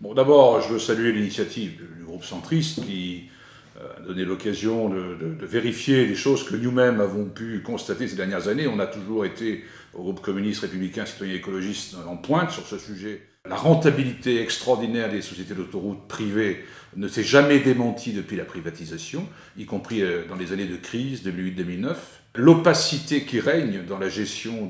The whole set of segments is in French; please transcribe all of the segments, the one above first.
Bon, d'abord, je veux saluer l'initiative du groupe centriste qui a donné l'occasion de vérifier les choses que nous-mêmes avons pu constater ces dernières années. On a toujours été, au groupe communiste, républicain, citoyen écologiste, en pointe sur ce sujet. La rentabilité extraordinaire des sociétés d'autoroutes privées ne s'est jamais démentie depuis la privatisation, y compris dans les années de crise 2008-2009. L'opacité qui règne dans la gestion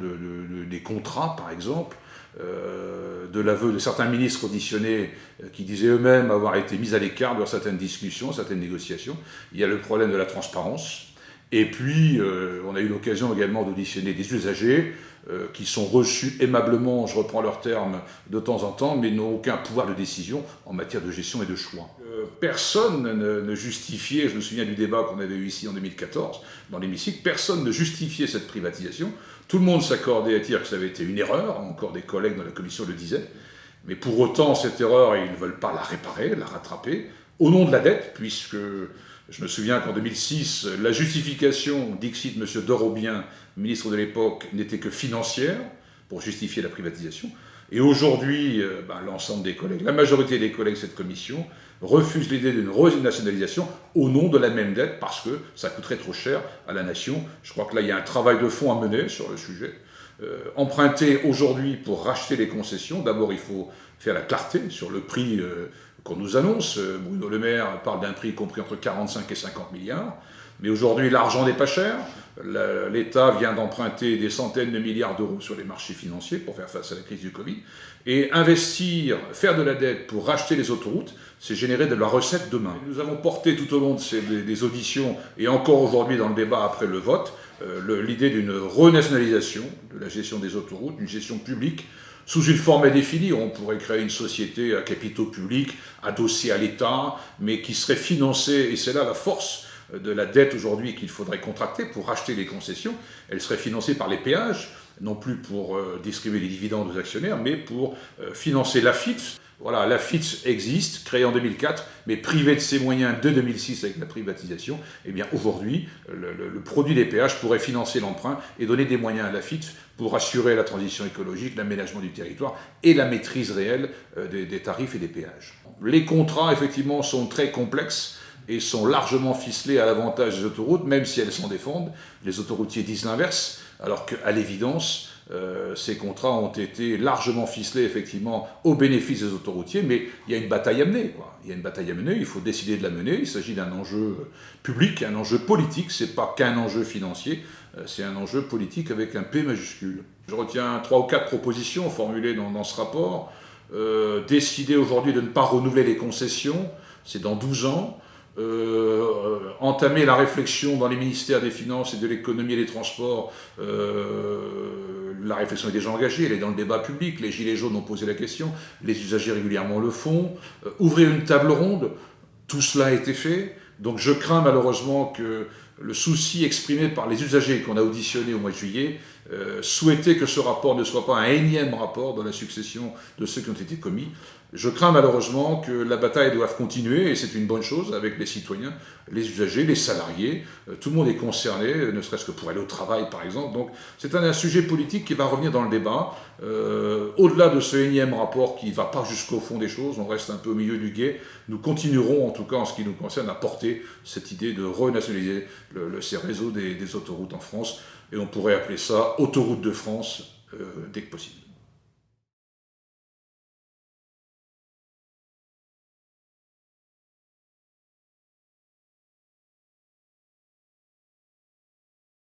des contrats, par exemple, de l'aveu de certains ministres auditionnés qui disaient eux-mêmes avoir été mis à l'écart dans certaines discussions, certaines négociations. Il y a le problème de la transparence. Et puis, on a eu l'occasion également d'auditionner des usagers qui sont reçus aimablement, je reprends leurs termes, de temps en temps, mais n'ont aucun pouvoir de décision en matière de gestion et de choix. Personne ne justifiait, je me souviens du débat qu'on avait eu ici en 2014, dans l'hémicycle, personne ne justifiait cette privatisation. Tout le monde s'accordait à dire que ça avait été une erreur, encore des collègues dans la commission le disaient, mais pour autant, cette erreur, ils ne veulent pas la réparer, la rattraper, au nom de la dette, puisque je me souviens qu'en 2006, la justification, dixit M. Dorobien, ministre de l'époque, n'était que financière, pour justifier la privatisation. Et aujourd'hui, l'ensemble des collègues, la majorité des collègues de cette commission, refusent l'idée d'une renationalisation au nom de la même dette, parce que ça coûterait trop cher à la nation. Je crois que là, il y a un travail de fond à mener sur le sujet. Emprunter aujourd'hui pour racheter les concessions, d'abord il faut faire la clarté sur le prix qu'on nous annonce. Bruno Le Maire parle d'un prix compris entre 45 et 50 milliards, mais aujourd'hui l'argent n'est pas cher. L'État vient d'emprunter des centaines de milliards d'euros sur les marchés financiers pour faire face à la crise du Covid. Et investir, faire de la dette pour racheter les autoroutes, c'est générer de la recette demain. Nous avons porté tout au long des auditions, et encore aujourd'hui dans le débat après le vote, l'idée d'une renationalisation de la gestion des autoroutes, d'une gestion publique, sous une forme indéfinie. On pourrait créer une société à capitaux publics, adossée à l'État, mais qui serait financée, et c'est là la force de la dette aujourd'hui qu'il faudrait contracter pour racheter les concessions. Elle serait financée par les péages, non plus pour distribuer les dividendes aux actionnaires, mais pour financer l'AFITF. Voilà, l'AFITF existe, créée en 2004, mais privée de ses moyens dès 2006 avec la privatisation. Eh bien aujourd'hui, le produit des péages pourrait financer l'emprunt et donner des moyens à l'AFITF pour assurer la transition écologique, l'aménagement du territoire et la maîtrise réelle des tarifs et des péages. Les contrats, effectivement, sont très complexes et sont largement ficelés à l'avantage des autoroutes, même si elles s'en défendent. Les autoroutiers disent l'inverse, alors qu'à l'évidence, ces contrats ont été largement ficelés, effectivement, au bénéfice des autoroutiers, mais il y a une bataille à mener, quoi. Il y a une bataille à mener, il faut décider de la mener. Il s'agit d'un enjeu public, un enjeu politique, c'est pas qu'un enjeu financier, c'est un enjeu politique avec un P majuscule. Je retiens 3 ou 4 propositions formulées dans ce rapport. Décider aujourd'hui de ne pas renouveler les concessions, c'est dans 12 ans. Entamer la réflexion dans les ministères des Finances et de l'Économie et des Transports. La réflexion est déjà engagée, elle est dans le débat public, les Gilets jaunes ont posé la question, les usagers régulièrement le font. Ouvrir une table ronde, tout cela a été fait. Donc je crains malheureusement que le souci exprimé par les usagers qu'on a auditionnés au mois de juillet, souhaiter que ce rapport ne soit pas un énième rapport dans la succession de ceux qui ont été commis. Je crains malheureusement que la bataille doive continuer, et c'est une bonne chose, avec les citoyens, les usagers, les salariés. Tout le monde est concerné, ne serait-ce que pour aller au travail par exemple. Donc c'est un sujet politique qui va revenir dans le débat. Au-delà de ce énième rapport qui ne va pas jusqu'au fond des choses, on reste un peu au milieu du gué. Nous continuerons, en tout cas en ce qui nous concerne, à porter cette idée de renationaliser ces réseaux des autoroutes en France. Et on pourrait appeler ça Autoroute de France dès que possible.